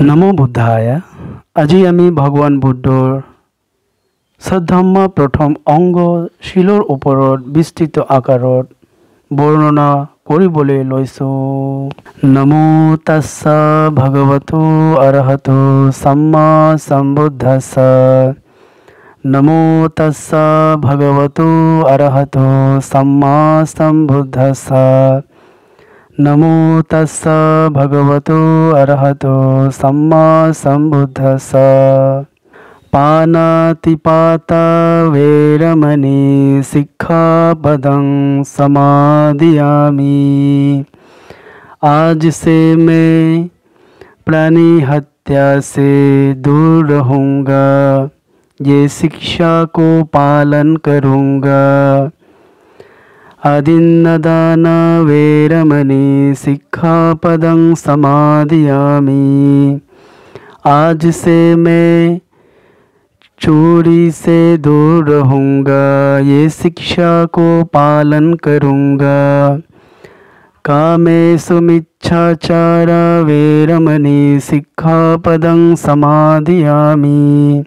নমো বুদ্ধায়। আজি আমি ভগৱান বুদ্ধৰ সদ্ধম্ম প্ৰথম অংগ শিলৰ ওপৰত বিস্তৃত আকাৰত বৰ্ণনা কৰিবলৈ লৈছোঁ। নমো তাস্সা ভগৱতো অৰহতো সাম্মা সম্বুদ্ধাস্সা। নমো তাস্সা ভগৱতো অৰহতো সাম্মা সম্বুদ্ধাস্সা। নমো তাস্সা ভগৱতো অৰহতো সাম্মা সম্বুদ্ধাস্সা। पानातिपाता वैरमणि सिक्खापदं समादियामि। आज से मैं प्राणी हत्या से दूर रहूँगा, ये शिक्षा को पालन करूँगा। आदिन्नदान वैरमणि सिक्खापदं समादियामि। आज से मैं चोरी से दूर रहूँगा, ये शिक्षा को पालन करूँगा। कामेषु मिच्छाचारा वैरमणि सिक्खापदं समादियामि।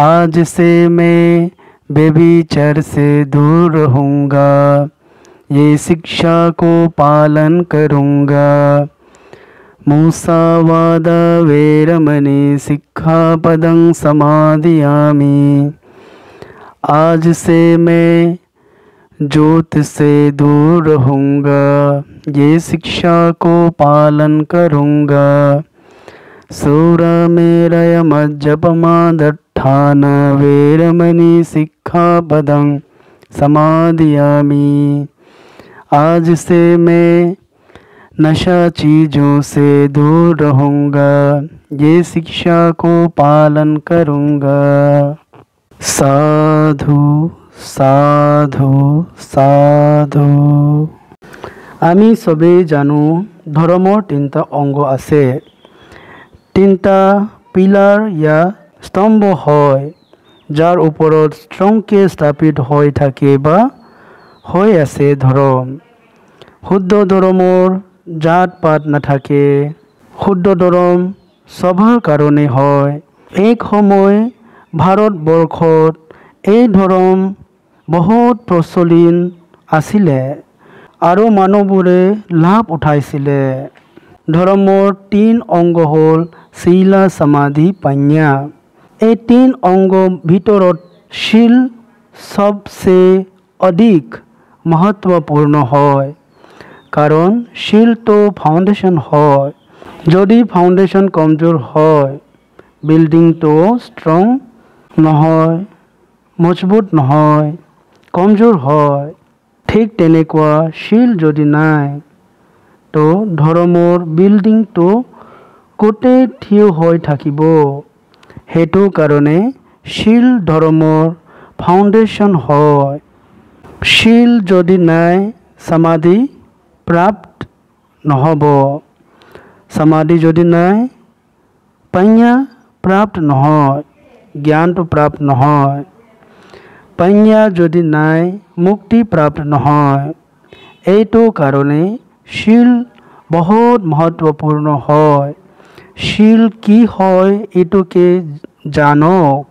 आज से मैं व्यभिचार से दूर रहूँगा, ये शिक्षा को पालन करूँगा। मुसावादा वैरमणि सिक्खापदं समादियामि। आज से मैं जोत से दूर रहूँगा, ये शिक्षा को पालन करूँगा। सूरमेरय मज्जपमादट्ठान वैरमणि सिक्खापदं समादियामि। आज से मैं नशा चीज़ों से दूर रहूँगा, ये शिक्षा को पालन करूँगा। साधु साधु साधु। আমি সবেই জানো ধৰ্মৰ তিনিটা অংগ আছে। তিনিটা পিলাৰ या স্তম্ভ হয়, যাৰ ওপৰত ষ্ট্ৰংকে স্থাপিত হৈ থাকে বা হৈ আছে ধৰ্ম। শুদ্ধ ধৰ্মৰ জাত পাত নাথাকে। শুদ্ধ ধৰ্ম সবৰ কাৰণে হয়। এক সময় ভাৰতবৰ্ষত এই ধৰ্ম বহুত প্ৰচলিত আছিলে আৰু মানুহবোৰে লাভ উঠাইছিলে। ধৰ্মৰ 3 অংগ হ'ল শীলা সমাধি প্ৰজ্ঞা। এই 3 অংগৰ ভিতৰত শীল সবচে অধিক महत्वपूर्ण হয়, কাৰণ শীলটো ফাউণ্ডেশ্যন হয়। যদি ফাউণ্ডেশ্যন কমজোৰ হয়, বিল্ডিংটো ষ্ট্ৰং নহয়, মজবুত নহয়, কমজোৰ হয়। ঠিক তেনেকুৱা শীল যদি নাই, তো ধৰ্মৰ বিল্ডিংটো গোটেই থিয় হৈ থাকিব। সেইটো কাৰণে শীল ধৰ্মৰ ফাউণ্ডেশ্যন হয়। শীল যদি নাই, সমাধি প্ৰাপ্ত নহ'ব। সমাধি যদি নাই, প্ৰজ্ঞা প্ৰাপ্ত নহয়, জ্ঞানটো প্ৰাপ্ত নহয়। প্ৰজ্ঞা যদি নাই, মুক্তি প্ৰাপ্ত নহয়। এইটো কাৰণে শীল বহুত महत्वपूर्ण হয়। শীল কি হয় এইটোকে জানক।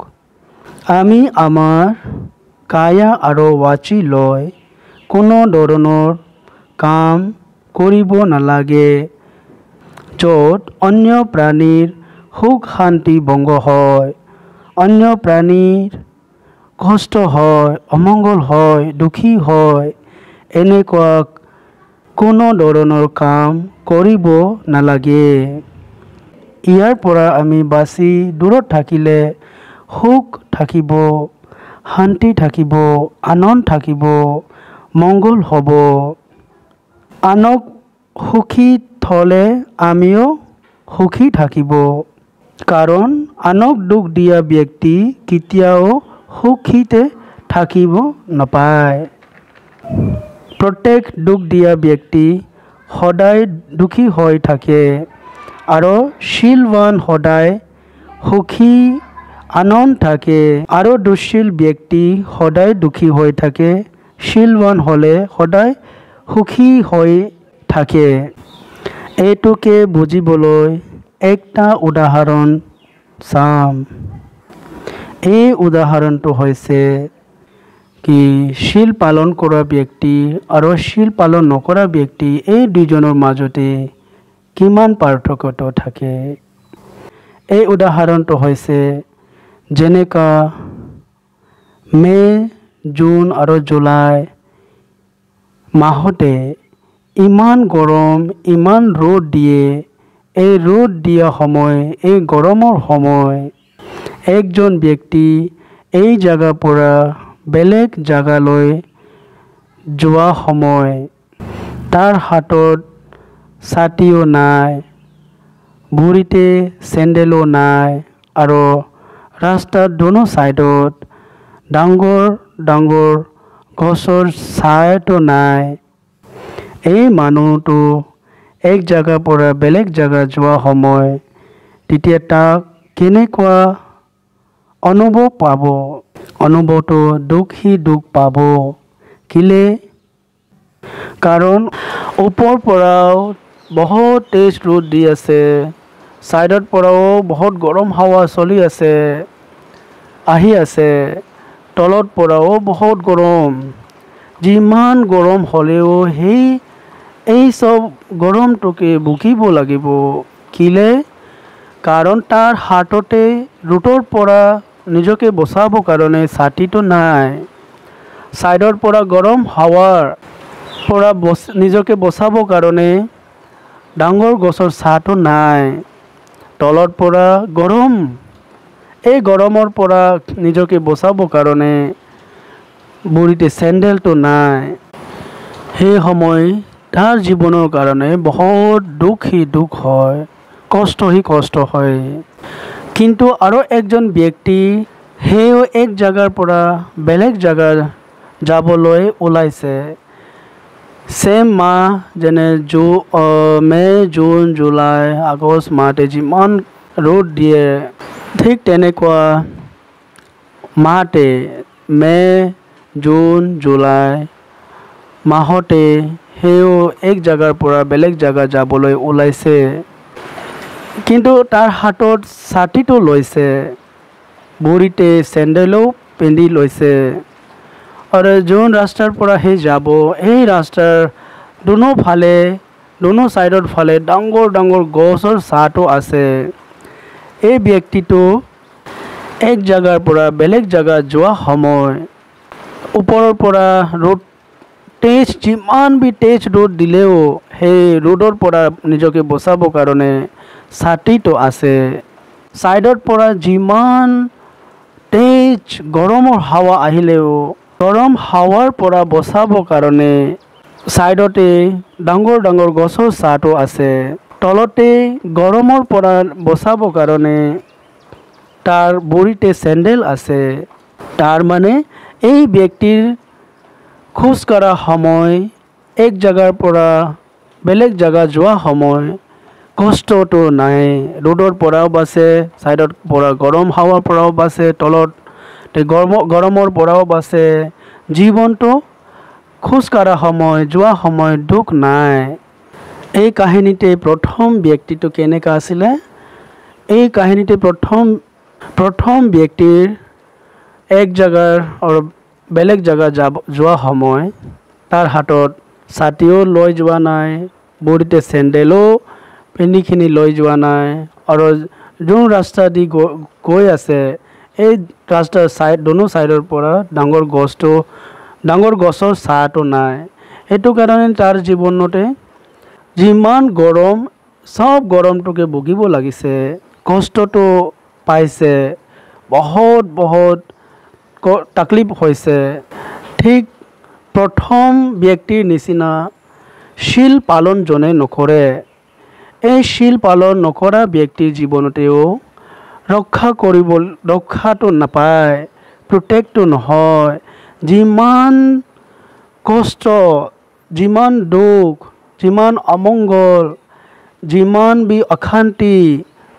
আমি আমাৰ কায়া আৰু ৱাচি লৈ কোনো ধৰণৰ কাম কৰিব নালাগে, য'ত অন্য প্ৰাণীৰ সুখ শান্তি ভংগ হয়, অন্য প্ৰাণীৰ কষ্ট হয়, অমংগল হয়, দুখী হয়। এনেকুৱা কোনো ধৰণৰ কাম কৰিব নালাগে। ইয়াৰ পৰা আমি বাচি দূৰত থাকিলে সুখ থাকিব, শান্তি থাকিব, আনন্দ থাকিব, মংগল হ'ব। আনক সুখী থ'লে আমিও সুখী থাকিব। কাৰণ আনক দুখ দিয়া ব্যক্তি কেতিয়াও সুখীতে থাকিব নাপায়। প্ৰত্যেক দুখ দিয়া ব্যক্তি সদায় দুখী হৈ থাকে, আৰু শীলৱান সদায় সুখী আনন্দ থাকে। আৰু দুঃশীল ব্যক্তি সদায় দুখী হৈ থাকে। শীলৱান হ'লে সদায় সুখী হৈ থাকে। এইটোকে বুজিবলৈ একটা উদাহৰণ চাম। এই উদাহৰণটো হৈছে কি শিল পালন কৰা ব্যক্তি আৰু শিল পালন নকৰা ব্যক্তি এই দুজনৰ মাজতে কিমান পাৰ্থক্য থাকে। এই উদাহৰণটো হৈছে যেনেকা মে', জুন আৰু জুলাই মাহতে ইমান গৰম, ইমান ৰ'দ দিয়ে। এই ৰ'দ দিয়া সময়, এই গৰমৰ সময় একজন ব্যক্তি এই জাগাৰ পৰা বেলেগ জাগালৈ যোৱা সময় তাৰ হাতত ছাতিও নাই, ভৰিতে চেণ্ডেলো নাই আৰু ৰাস্তাৰ দুনো ছাইডত ডাঙৰ ডাঙৰ গছৰ ছায়াটো নাই। এই মানুহটো এক জাগাৰ পৰা বেলেগ জাগা যোৱা সময় তেতিয়া তাক কেনেকুৱা অনুভৱ পাব? অনুভৱটো দুখ পাব। কেলে? কাৰণ ওপৰৰ পৰাও বহুত তেজ ৰ'দ দি আছে, ছাইডৰ পৰাও বহুত গৰম হাৱা চলি আছে, আহি আছে, তলৰ পৰাও বহুত গৰম। যিমান গৰম হ'লেও এই চব গৰমটোকে ভুগিব লাগিব। কেলে? কাৰণ তাৰ হাততে ৰ'দৰ পৰা নিজকে বচাবৰ কাৰণে ছাতিটো নাই। ছাইডৰ পৰা গৰম হাৱাৰ পৰা নিজকে বচাবৰ কাৰণে ডাঙৰ গছৰ ছাঁটো নাই। তলৰ পৰা গৰম, এই গৰমৰ পৰা নিজকে বচাবৰ কাৰণে ভৰিতে চেণ্ডেলটো নাই। সেই সময় তাৰ জীৱনৰ কাৰণে বহুত দুখ হয়, কষ্ট হয়। কিন্তু আৰু একজন ব্যক্তি সেও এক জাগাৰ পৰা বেলেগ জাগা যাবলৈ ওলাইছে। চেম মাহ যেনে মে', জুন, জুলাই, আগষ্ট মাহতে যিমান ৰ'দ দিয়ে, ঠিক তেনেকুৱা মাহতে মে', জুন, জুলাই মাহতে সেও এক জাগাৰ পৰা বেলেগ জাগা যাবলৈ ওলাইছে। কিন্তু তাৰ হাতত ছাতিটো লৈছে, ভৰিতে চেণ্ডেলো পিন্ধি লৈছে। আৰু যোন ৰাস্তাৰ পৰা সেই যাব, এই ৰাস্তাৰ দুনো ছাইডৰ ফালে ডাঙৰ ডাঙৰ গছৰ ছাঁটো আছে। এই ব্যক্তিটো এক জাগাৰ পৰা বেলেগ জাগা যোৱা সময় ওপৰৰ পৰা যিমান তেজ ৰ'দ দিলেও সেই ৰ'দৰ পৰা নিজকে বচাবৰ কাৰণে ছাতিটো আছে। ছাইডৰ পৰা যিমান তেজ গৰমৰ হাৱা আহিলেও গৰম হাৱাৰ পৰা বচাবৰ কাৰণে ছাইডতে ডাঙৰ ডাঙৰ গছৰ ছাঁটো আছে। তলতে গৰমৰ পৰা বচাবৰ কাৰণে তাৰ ভৰিতে চেণ্ডেল আছে। তাৰ মানে এই ব্যক্তিৰ খোজ কঢ়া সময়, এক জাগাৰ পৰা বেলেগ জাগা যোৱা সময় কষ্টটো নাই। ৰ'দৰ পৰাও বাচে, ছাইডৰ পৰা গৰম হাৱাৰ পৰাও বাচে, তলত গৰমৰ পৰাও বাচে। জীৱনটো খোজ কঢ়া সময়, যোৱা সময় দুখ নাই। এই কাহিনীতে প্ৰথম ব্যক্তিটো কেনেকুৱা আছিলে? এই কাহিনীতে প্ৰথম ব্যক্তিৰ এক জাগাৰ বেলেগ জাগা যোৱা সময় তাৰ হাতত ছাতিও লৈ যোৱা নাই, ভৰিতে চেণ্ডেলো পিন্ধিখিনি লৈ যোৱা নাই আৰু যোন ৰাস্তা দি গৈ আছে এই ৰাস্তাৰ দুনো ছাইডৰ পৰা ডাঙৰ গছৰ ছাঁটো নাই। সেইটো কাৰণে তাৰ জীৱনতে যিমান গৰম, চব গৰমটোকে ভুগিব লাগিছে, কষ্টটো পাইছে, বহুত তাকলিফ হৈছে। ঠিক প্ৰথম ব্যক্তিৰ নিচিনা শিল পালন যোনে নকৰে, এই শিল পালন নকৰা ব্যক্তিৰ জীৱনতেও ৰক্ষাটো নাপায়, প্ৰটেক্টটো নহয়। যিমান কষ্ট, যিমান দুখ, যিমান অমংগল, যিমান অশান্তি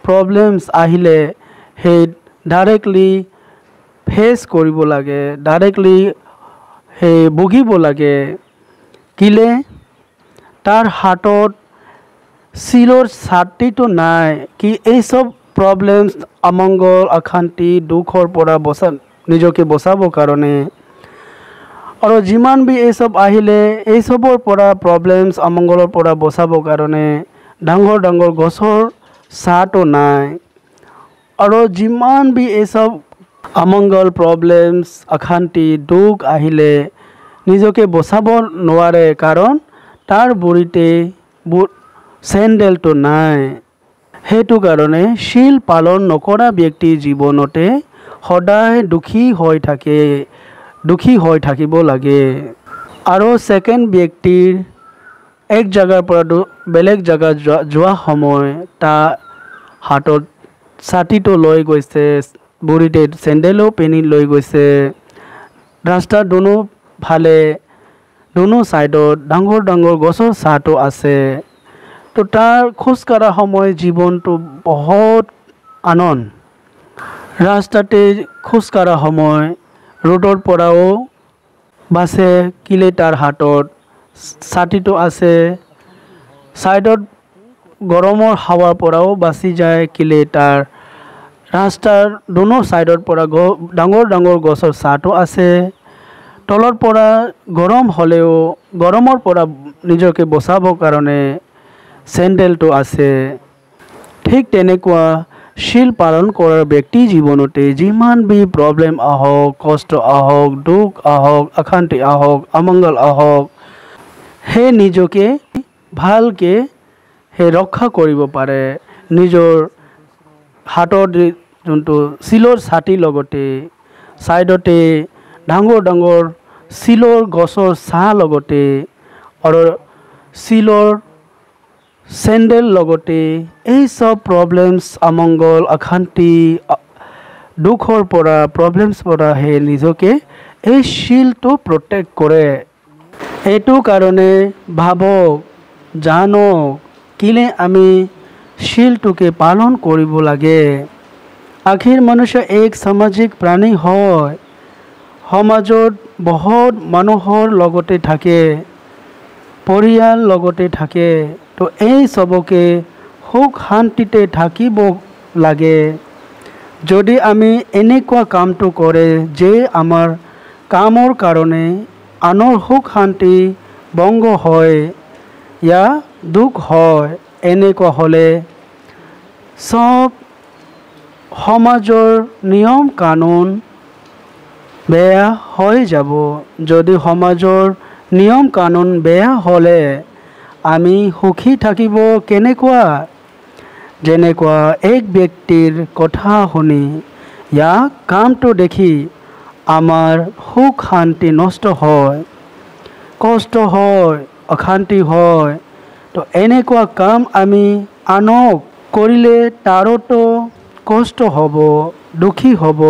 প্ৰব্লেমছ আহিলে সেই ডাইৰেক্টলি ফেচ কৰিব লাগে, ডাইৰেক্টলি সেই ভুগিব লাগে। কেলে? তাৰ হাতত শিলৰ ছাতিটো নাই কি এই চব প্ৰব্লেমছ অমংগল অশান্তি দুখৰ পৰা নিজকে বচাবৰ কাৰণে আৰু যিমান বি এই চব আহিলে এই চবৰ পৰা প্ৰব্লেমছ অমংগলৰ পৰা বচাবৰ কাৰণে ডাঙৰ ডাঙৰ গছৰ ছাঁটো নাই আৰু যিমান বি এই চব অমংগল প্ৰব্লেমছ অশান্তি দুখ আহিলে নিজকে বচাব নোৱাৰে কাৰণ তাৰ ভৰিতে চেণ্ডেলটো নাই সেইটো কাৰণে শীল পালন নকৰা ব্যক্তিৰ জীৱনতে সদায় দুখী হৈ থাকিব লাগে আৰু ছেকেণ্ড ব্যক্তিৰ এক জেগাৰ পৰা বেলেগ জেগাত যোৱা সময় তাৰ হাতত ছাতিটো লৈ গৈছে ভৰিতে চেণ্ডেলো পিন্ধি লৈ গৈছে ৰাস্তাৰ দুনোফালে দুনো ছাইডত ডাঙৰ ডাঙৰ গছৰ ছাঁটো আছে তো তাৰ খোজকঢ়া সময় জীৱনটো বহুত আনন্দ ৰাস্তাতে খোজকঢ়া সময় ৰোডৰ পৰাও বাছে কিলে তাৰ হাতত ছাতিটো আছে ছাইডত গৰমৰ হাৱাৰ পৰাও বাচি যায় কিলে তাৰ ৰাস্তাৰ দুনো ছাইডৰ পৰা ডাঙৰ ডাঙৰ গছৰ ছাঁটো আছে তলৰ পৰা গৰম হ'লেও গৰমৰ পৰা নিজকে বচাবৰ কাৰণে চেণ্ডেলটো আছে ঠিক তেনেকুৱা শীল পালন কৰাৰ ব্যক্তি জীৱনতে যিমান বি প্ৰব্লেম আহক কষ্ট আহক দুখ আহক অশান্তি আহক অমংগল আহক সেই নিজকে ভালকৈ সেই ৰক্ষা কৰিব পাৰে নিজৰ হাতৰ যোনটো শিলৰ ছাতিৰ লগতে ছাইডতে ডাঙৰ ডাঙৰ শিলৰ গছৰ ছাঁ লগতে আৰু শিলৰ চেণ্ডেল লগতে এই চব প্ৰব্লেমছ অমংগল অশান্তি দুখৰ পৰা প্ৰব্লেমছ পৰা সেই নিজকে এই শীলটো প্ৰটেক্ট কৰে এইটো কাৰণে ভাবক জানক কিলে আমি শীলটোকে পালন কৰিব লাগে আখিৰ মনুষ্য এক সামাজিক প্ৰাণী হয় সমাজত বহুত মানুহৰ লগতে থাকে পৰিয়াল লগতে থাকে তো এই সবকে সুখ শান্তিতে থাকিব লাগে যদি আমি এনেকুৱা কামটো কৰে যে আমাৰ কামৰ কাৰণে আনৰ সুখ শান্তি ভংগ হয় या দুখ হয় এনেকুৱা হ'লে সব সমাজৰ নিয়ম কানুন বেয়া হৈ যাব যদি সমাজৰ নিয়ম কানুন বেয়া হ'লে আমি সুখী থাকিব কেনেকুৱা যেনেকুৱা এক ব্যক্তিৰ কথা শুনি ইয়াক কামটো দেখি আমাৰ সুখ শান্তি নষ্ট হয় কষ্ট হয় অশান্তি হয় তো এনেকুৱা কাম আমি আনক কৰিলে তাৰোতো কষ্ট হ'ব দুখী হ'ব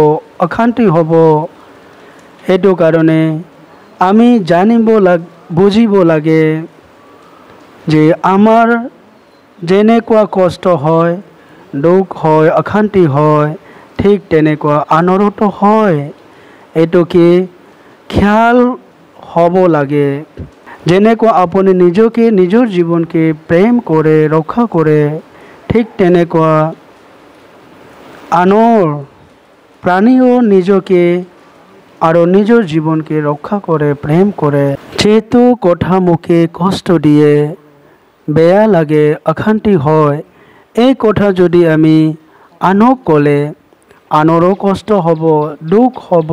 অশান্তি হ'ব সেইটো কাৰণে আমি বুজিব লাগে যে আমাৰ যেনেকুৱা কষ্ট হয় দুখ হয় অশান্তি হয় ঠিক তেনেকুৱা আনৰতো হয় এইটোকে খ্যাল হ'ব লাগে যেনেকুৱা আপুনি নিজকে নিজৰ জীৱনকে প্ৰেম কৰে ৰক্ষা কৰে ঠিক তেনেকুৱা আনৰ প্ৰাণীও নিজকে আৰু নিজৰ জীৱনকে ৰক্ষা কৰে প্ৰেম কৰে যেটো কথা মুখে কষ্ট দিয়ে বেয়া লাগে অশান্তি হয় এই কথা যদি আমি আনক ক'লে আনৰো কষ্ট হ'ব দুখ হ'ব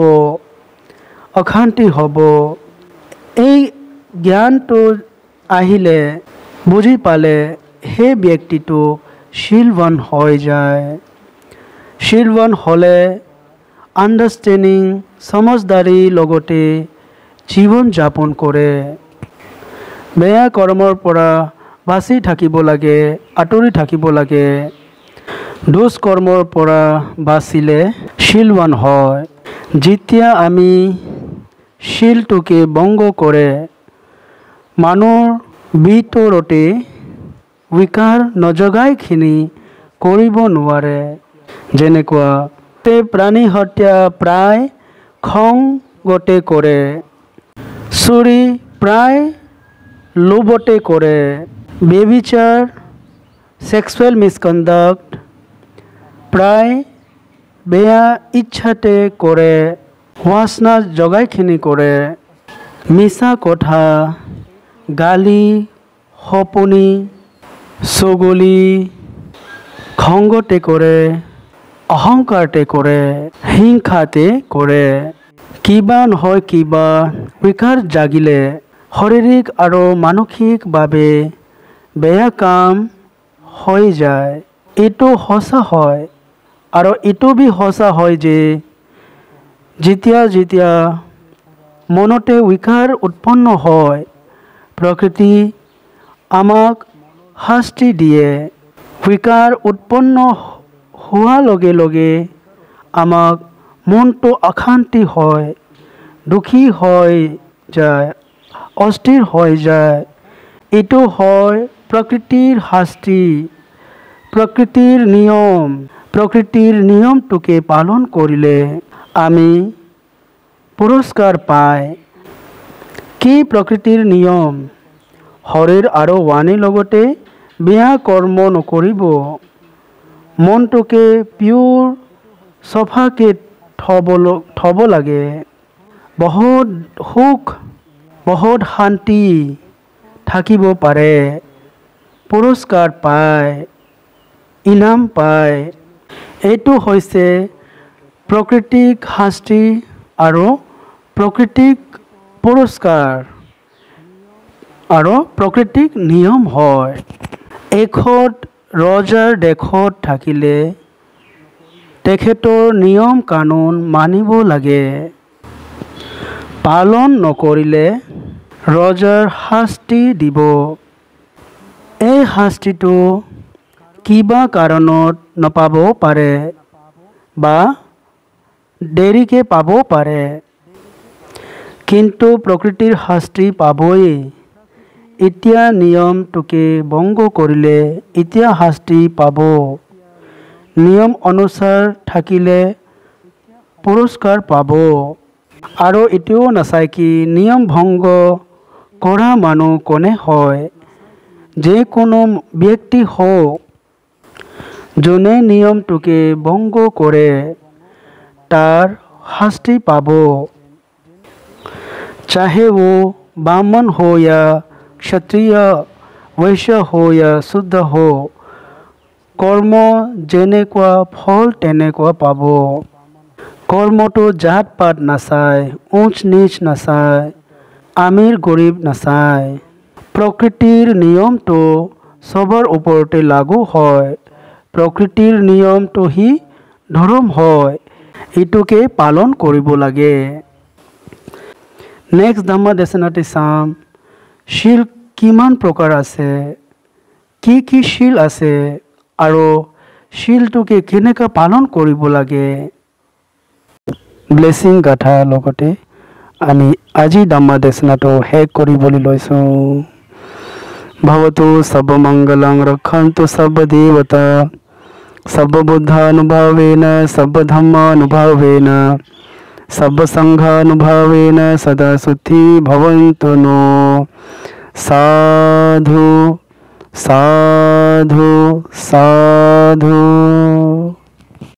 অশান্তি হ'ব এই জ্ঞানটো আহিলে বুজি পালে সেই ব্যক্তিটো শীলৱান হৈ যায় শীলৱান হ'লে আণ্ডাৰষ্টেণ্ডিং সমজদাৰী লগতে জীৱন যাপন কৰে বেয়া কৰ্মৰ পৰা বাচি থাকিব লাগে আঁতৰি থাকিব লাগে দুষ্কৰ্মৰ পৰা বাচিলে শীলৱান হয় যেতিয়া আমি শীলটোকে ভংগ কৰে মানুহৰ ভিতৰতে বিকাৰ নজগাইখিনি কৰিব নোৱাৰে যেনেকুৱা প্ৰাণী হত্যা প্ৰায় খংতে কৰে চুৰি প্ৰায় লোভতে কৰে ব্যভিচাৰ সেক্সুৱেল মিছকণ্ডাক্ট প্ৰায় বেয়া ইচ্ছাতে কৰে, বাসনা জগাইখিনি কৰে, মিছা কথা, গালি, সপনি, চুগুলি, খংগতে কৰে, অহংকাৰতে কৰে, হিংসাতে কৰে। কিবা নহয় কিবা বিকাৰ জাগিলে শাৰীৰিক আৰু মানসিকভাৱে বেয়া কাম হৈ যায়। এইটো সঁচা হয় আৰু এইটো বি সঁচা হয় যে যেতিয়া মনতে বিকাৰ উৎপন্ন হয়, প্ৰকৃতি আমাক শাস্তি দিয়ে। বিকাৰ উৎপন্ন হোৱাৰ লগে লগে আমাক মনটো অশান্তি হয়, দুখী হৈ যায়, অস্থিৰ হৈ যায়। এইটো হয় প্ৰকৃতিৰ শাস্তি, প্ৰকৃতিৰ নিয়ম। প্ৰকৃতিৰ নিয়মটোকে পালন কৰিলে আমি পুৰস্কাৰ পায়। কি প্ৰকৃতিৰ নিয়ম? শৰীৰ আৰু বাণীৰ লগতে বেয়া কৰ্ম নকৰিব। মনটোকে পিয়ৰ চফাকে থ'ব লাগে। বহুত সুখ, বহুত শান্তি থাকিব পাৰে, পুৰস্কাৰ পায়, ইনাম পায়। এইটো হৈছে প্ৰকৃতিক শাস্তি আৰু প্ৰকৃতিক পুৰস্কাৰ আৰু প্ৰকৃতিক নিয়ম হয়। এখন ৰজাৰ দেশত থাকিলে তেখেতৰ নিয়ম কানুন মানিব লাগে। পালন নকৰিলে ৰজাৰ শাস্তি দিব। এই শাস্তিটো কিবা কাৰণত নাপাব পাৰে বা দেৰিকে পাব পাৰে, কিন্তু প্ৰকৃতিৰ শাস্তি পাবই। এতিয়া নিয়মটোকে ভংগ কৰিলে এতিয়া শাস্তি পাব। নিয়ম অনুসাৰ থাকিলে পুৰস্কাৰ পাব। আৰু এইটোও নাচায় কি নিয়ম ভংগ কৰা মানুহ কোনে হয়। যে কোনো ব্যক্তি হওক, যোনে নিয়মটোকে ভংগ কৰে তাৰ শাস্তি পাব। चाहे वो ब्राह्मण हो या क्षत्रिय, वैश्य हो या शुद्ध हो, কৰ্ম যেনেকুৱা ফল তেনেকুৱা পাব। কৰ্মটো জাত পাত নাচায়, উচ্চ নীচ নাচায়, আমিৰ গৰীব নাচায়। প্ৰকৃতিৰ নিয়মটো চবৰ ওপৰতে লাগু হয়। প্ৰকৃতিৰ নিয়মটো হি ধৰ্ম হয়। এইটোকে পালন কৰিব লাগে। নেক্সট ধম্মদেশনাতে চাম শিল কিমান প্ৰকাৰ আছে, কি শিল আছে আৰু শিলটোকে কেনেকৈ পালন কৰিব লাগে। ব্লেছিং গাথা লগতে আমি আজি ধম্মদেশনাটো শেষ কৰিবলৈ লৈছোঁ। ভৱতু সৰ্বমংগলং ৰক্ষन्तু সৰ্বদেৱতা সৰ্ববুদ্ধানুভাৱেন সৰ্বধম্মানুভাৱেন सर्वसंघानुभावेन सदा सुखी भवन्तु नो। साधु साधु साधु।